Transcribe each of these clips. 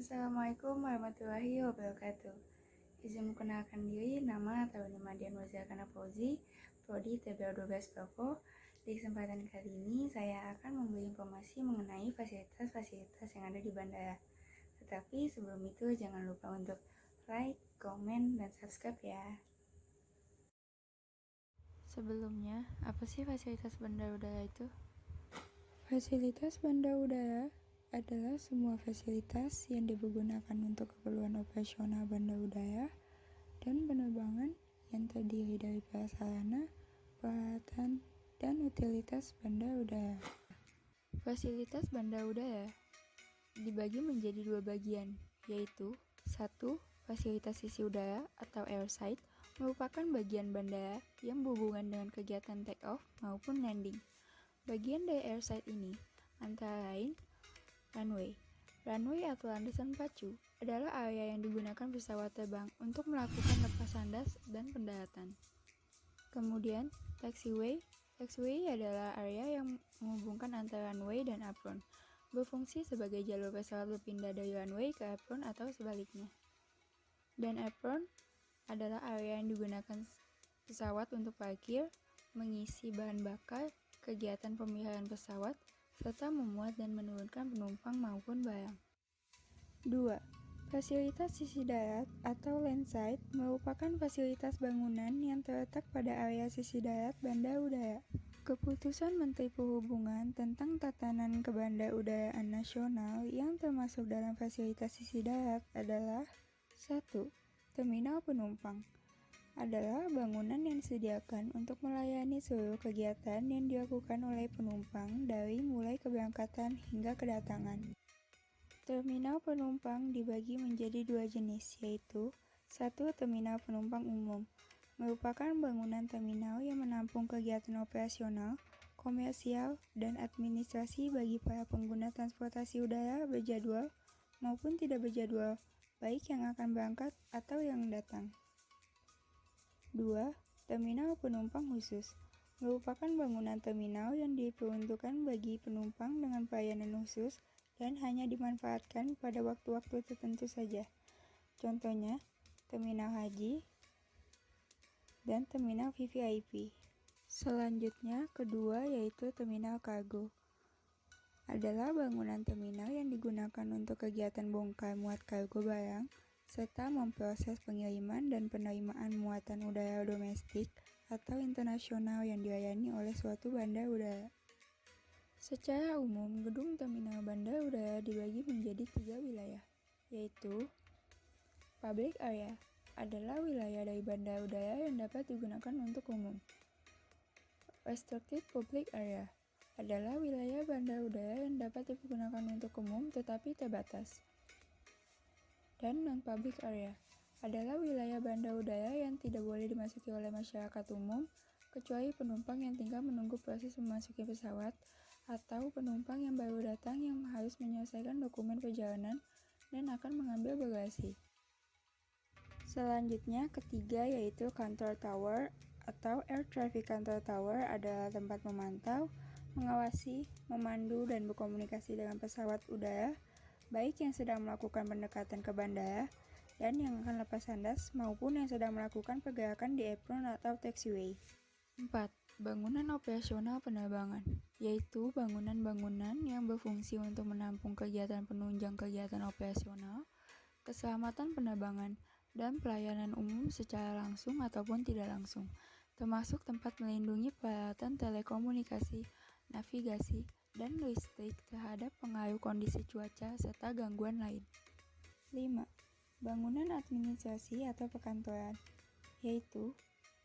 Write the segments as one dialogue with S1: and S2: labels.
S1: Assalamualaikum warahmatullahi wabarakatuh. Izin mengenalkan diri, nama Taruni Madian Wazirkana Fauzi, Prodi TBL 12 Bravo. Di kesempatan kali ini, saya akan memberi informasi mengenai fasilitas-fasilitas yang ada di bandara. Tetapi sebelum itu, jangan lupa untuk like, komen, dan subscribe ya. Sebelumnya, apa sih fasilitas bandara udara itu? Fasilitas bandar udara adalah semua fasilitas yang digunakan untuk keperluan operasional bandar udara dan penerbangan yang terdiri dari prasarana, peralatan, dan utilitas bandar udara. Fasilitas bandar udara dibagi menjadi dua bagian, yaitu 1. Fasilitas sisi udara atau airside merupakan bagian bandara yang berhubungan dengan kegiatan take-off maupun landing. Bagian dari airside ini antara lain runway. Runway atau landasan pacu adalah area yang digunakan pesawat terbang untuk melakukan lepas landas dan pendaratan. Kemudian taxiway. Taxiway adalah area yang menghubungkan antara runway dan apron, berfungsi sebagai jalur pesawat berpindah dari runway ke apron atau sebaliknya. Dan apron adalah area yang digunakan pesawat untuk parkir, mengisi bahan bakar, kegiatan pemeliharaan pesawat, serta memuat dan menurunkan penumpang maupun barang. 2. Fasilitas sisi darat atau landside merupakan fasilitas bangunan yang terletak pada area sisi darat bandar udara. Keputusan Menteri Perhubungan tentang tatanan kebandarudaraan nasional yang termasuk dalam fasilitas sisi darat adalah 1. Terminal penumpang adalah bangunan yang disediakan untuk melayani seluruh kegiatan yang dilakukan oleh penumpang dari mulai keberangkatan hingga kedatangan. Terminal penumpang dibagi menjadi dua jenis, yaitu 1. Terminal penumpang umum merupakan bangunan terminal yang menampung kegiatan operasional, komersial, dan administrasi bagi para pengguna transportasi udara berjadwal maupun tidak berjadwal, baik yang akan berangkat atau yang datang. 2. Terminal penumpang khusus merupakan bangunan terminal yang diperuntukkan bagi penumpang dengan pelayanan khusus dan hanya dimanfaatkan pada waktu-waktu tertentu saja. Contohnya, terminal haji dan terminal VVIP. Selanjutnya, kedua yaitu terminal kargo. Adalah bangunan terminal yang digunakan untuk kegiatan bongkar muat kargo barang, serta memproses pengiriman dan penerimaan muatan udara domestik atau internasional yang dilayani oleh suatu bandar udara. Secara umum, gedung terminal bandar udara dibagi menjadi 3 wilayah, yaitu public area adalah wilayah dari bandar udara yang dapat digunakan untuk umum. Restricted public area adalah wilayah bandar udara yang dapat digunakan untuk umum tetapi terbatas. Dan non-public area adalah wilayah bandar udara yang tidak boleh dimasuki oleh masyarakat umum kecuali penumpang yang tinggal menunggu proses memasuki pesawat atau penumpang yang baru datang yang harus menyelesaikan dokumen perjalanan dan akan mengambil bagasi. Selanjutnya, ketiga yaitu control tower atau air traffic control tower adalah tempat memantau, mengawasi, memandu, dan berkomunikasi dengan pesawat udara baik yang sedang melakukan pendekatan ke bandara dan yang akan lepas landas maupun yang sedang melakukan pergerakan di apron atau taxiway. 4. Bangunan operasional penerbangan, yaitu bangunan-bangunan yang berfungsi untuk menampung kegiatan penunjang kegiatan operasional, keselamatan penerbangan, dan pelayanan umum secara langsung ataupun tidak langsung, termasuk tempat melindungi peralatan telekomunikasi, navigasi, dan listrik terhadap pengaruh kondisi cuaca serta gangguan lain. 5. Bangunan administrasi atau perkantoran, yaitu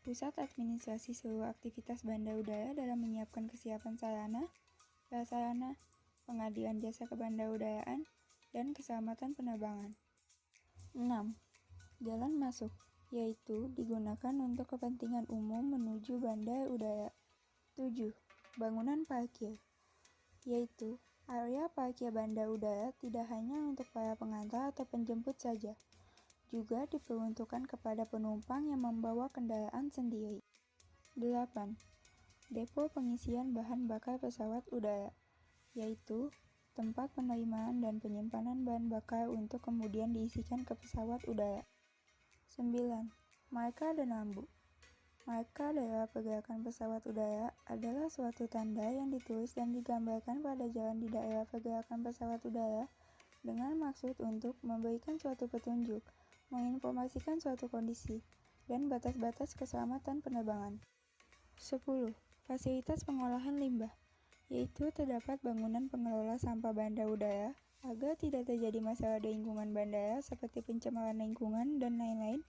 S1: pusat administrasi seluruh aktivitas bandar udara dalam menyiapkan kesiapan sarana, prasarana, pengadilan jasa kebandarudaraan, dan keselamatan penerbangan. 6. Jalan masuk, yaitu digunakan untuk kepentingan umum menuju bandar udara. 7. Bangunan parkir, yaitu area parkir bandar udara tidak hanya untuk para pengantar atau penjemput saja, juga diperuntukkan kepada penumpang yang membawa kendaraan sendiri. 8. Depo pengisian bahan bakar pesawat udara, yaitu tempat penerimaan dan penyimpanan bahan bakar untuk kemudian diisikan ke pesawat udara. 9. Marka dan lampu. Marka daerah pergerakan pesawat udara adalah suatu tanda yang ditulis dan digambarkan pada jalan di daerah pergerakan pesawat udara dengan maksud untuk memberikan suatu petunjuk, menginformasikan suatu kondisi, dan batas-batas keselamatan penerbangan. 10. Fasilitas pengolahan limbah, yaitu terdapat bangunan pengelola sampah bandar udara agar tidak terjadi masalah di lingkungan bandara seperti pencemaran lingkungan dan lain-lain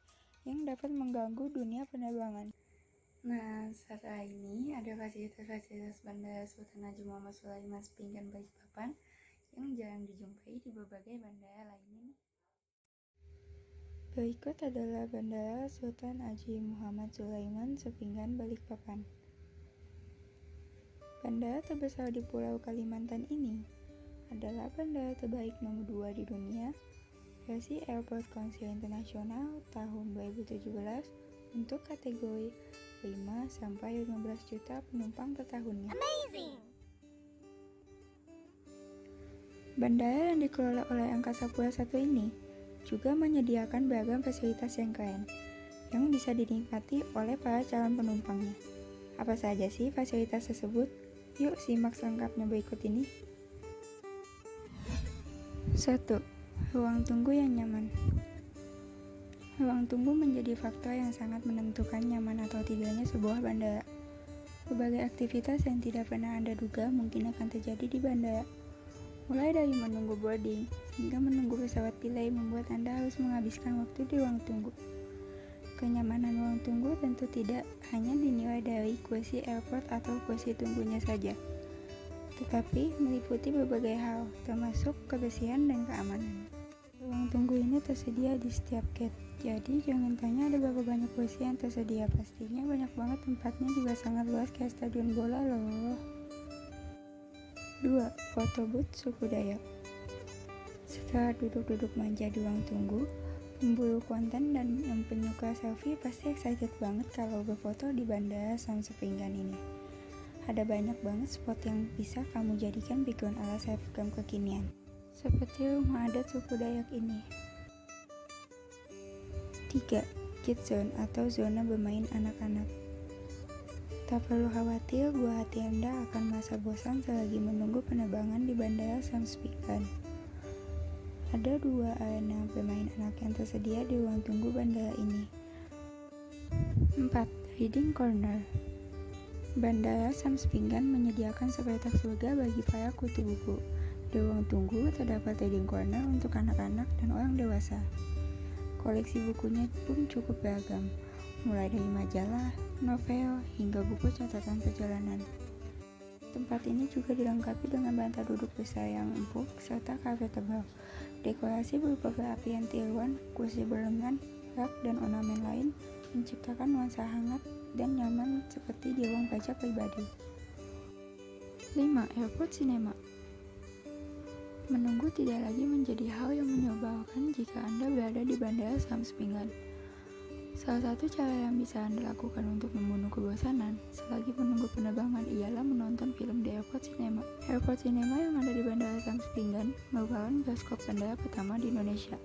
S1: yang dapat mengganggu dunia penerbangan. Nah, setelah ini ada fasilitas-fasilitas Bandara Sultan Haji Muhammad Sulaiman Sepinggan Balikpapan yang jarang dijumpai di berbagai bandara lainnya. Berikut adalah Bandara Sultan Haji Muhammad Sulaiman Sepinggan Balikpapan. Bandara terbesar di Pulau Kalimantan ini adalah bandara terbaik nomor 2 di dunia versi Airport Council International tahun 2017 untuk kategori 5-15 juta penumpang per tahunnya. Amazing! Bandara yang dikelola oleh Angkasa Pura I ini juga menyediakan beragam fasilitas yang keren yang bisa dinikmati oleh para calon penumpangnya. Apa saja sih fasilitas tersebut? Yuk simak selengkapnya berikut ini. 1. Ruang tunggu yang nyaman. Ruang tunggu menjadi faktor yang sangat menentukan nyaman atau tidaknya sebuah bandara. Berbagai aktivitas yang tidak pernah Anda duga mungkin akan terjadi di bandara. Mulai dari menunggu boarding hingga menunggu pesawat delay membuat Anda harus menghabiskan waktu di ruang tunggu. Kenyamanan ruang tunggu tentu tidak hanya dinilai dari kursi airport atau kursi tunggunya saja, tetapi meliputi berbagai hal, termasuk kebersihan dan keamanan. Ruang tunggu ini tersedia di setiap gate, jadi jangan tanya ada berapa banyak kursi yang tersedia, pastinya banyak banget, tempatnya juga sangat luas kayak stadion bola loh. 2. Foto booth suku Dayak. Setelah duduk-duduk manja di ruang tunggu, pemburu konten dan yang penyuka selfie pasti excited banget kalau berfoto di Bandara Sam Sepinggan ini. Ada banyak banget spot yang bisa kamu jadikan background ala selfie kekinian, seperti rumah adat suku Dayak ini. 3. Kids Zone atau zona bermain anak-anak. Tak perlu khawatir, buah hati Anda akan merasa bosan selagi menunggu penerbangan di Bandara Sam Sepinggan. Ada 2 arena bermain anak yang tersedia di ruang tunggu bandara ini. 4. Reading Corner. Bandara Sam Sepinggan menyediakan sepetak surga bagi para kutu buku. Di ruang tunggu terdapat reading corner untuk anak-anak dan orang dewasa. Koleksi bukunya pun cukup beragam, mulai dari majalah, novel, hingga buku catatan perjalanan. Tempat ini juga dilengkapi dengan bantal duduk besar yang empuk serta karpet tebal. Dekorasi berupa perapian tiruan, kursi berlengan, rak, dan ornamen lain menciptakan nuansa hangat dan nyaman seperti di ruang baca pribadi. 5. Airport Cinema. Menunggu tidak lagi menjadi hal yang menyebalkan jika Anda berada di Bandara Sam Sepinggan. Salah satu cara yang bisa Anda lakukan untuk membunuh kebosanan selagi menunggu penerbangan ialah menonton film di Airport Cinema. Airport Cinema yang ada di Bandara Sam Sepinggan merupakan bioskop bandara pertama di Indonesia.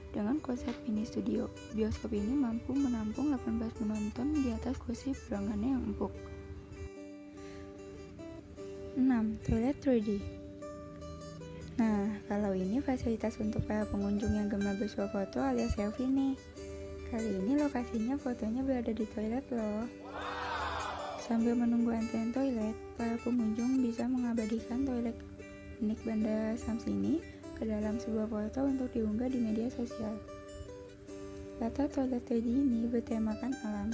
S1: Dengan konsep mini studio, bioskop ini mampu menampung 18 penonton di atas kursi perangannya yang empuk. 6. Toilet 3D. Nah, kalau ini fasilitas untuk para pengunjung yang gemar bersuah foto alias selfie nih. Kali ini lokasinya fotonya berada di toilet loh. Sambil menunggu antrian toilet, para pengunjung bisa mengabadikan toilet unik Bandara Sams ini ke dalam sebuah foto untuk diunggah di media sosial. Latar toilet 3D ini bertemakan alam.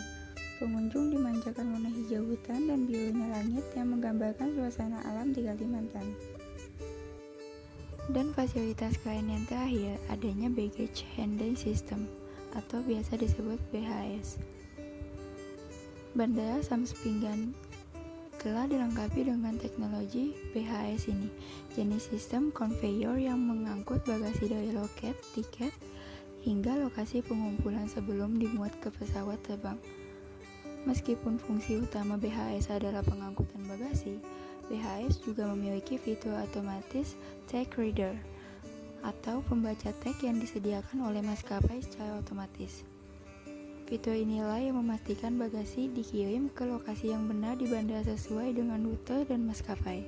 S1: Pengunjung dimanjakan warna hijau hutan dan birunya langit yang menggambarkan suasana alam di Kalimantan. Dan fasilitas keren yang terakhir adanya baggage handling system atau biasa disebut BHS. Bandara Sam Sepinggan telah dilengkapi dengan teknologi BHS ini, jenis sistem conveyor yang mengangkut bagasi dari loket, tiket, hingga lokasi pengumpulan sebelum dimuat ke pesawat terbang. Meskipun fungsi utama BHS adalah pengangkutan bagasi, BHS juga memiliki fitur otomatis tag reader atau pembaca tag yang disediakan oleh maskapai secara otomatis. Fitur inilah yang memastikan bagasi dikirim ke lokasi yang benar di bandara sesuai dengan rute dan maskapai.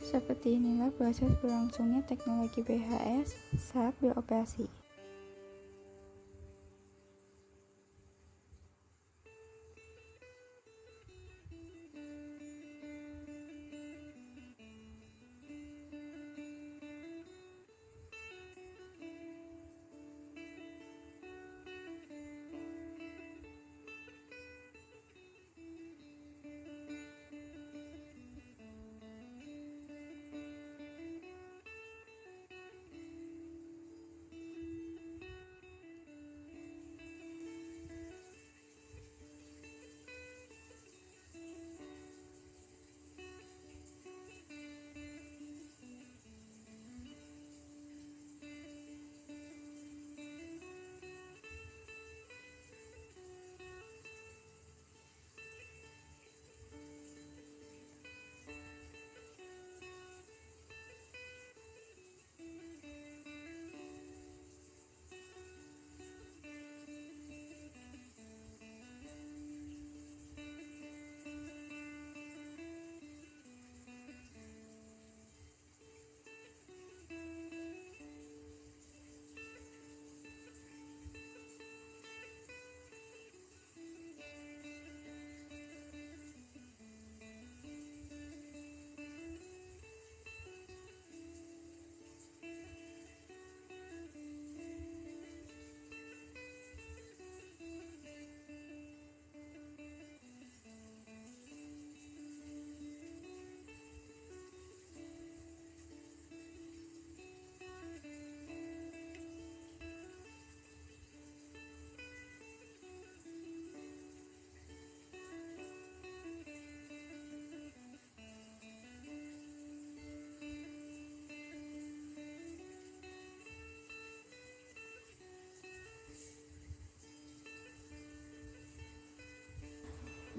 S1: Seperti inilah proses berlangsungnya teknologi BHS saat beroperasi.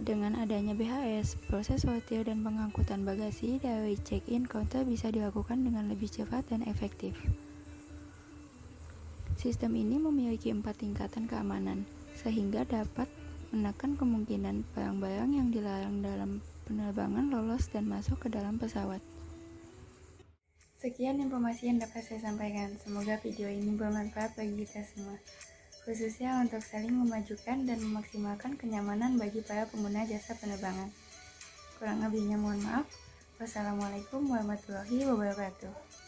S1: Dengan adanya BHS, proses sortir dan pengangkutan bagasi dari check-in counter bisa dilakukan dengan lebih cepat dan efektif. Sistem ini memiliki 4 tingkatan keamanan, sehingga dapat menekan kemungkinan barang-barang yang dilarang dalam penerbangan lolos dan masuk ke dalam pesawat. Sekian informasi yang dapat saya sampaikan. Semoga video ini bermanfaat bagi kita semua, khususnya untuk saling memajukan dan memaksimalkan kenyamanan bagi para pengguna jasa penerbangan. Kurang lebihnya mohon maaf. Wassalamualaikum warahmatullahi wabarakatuh.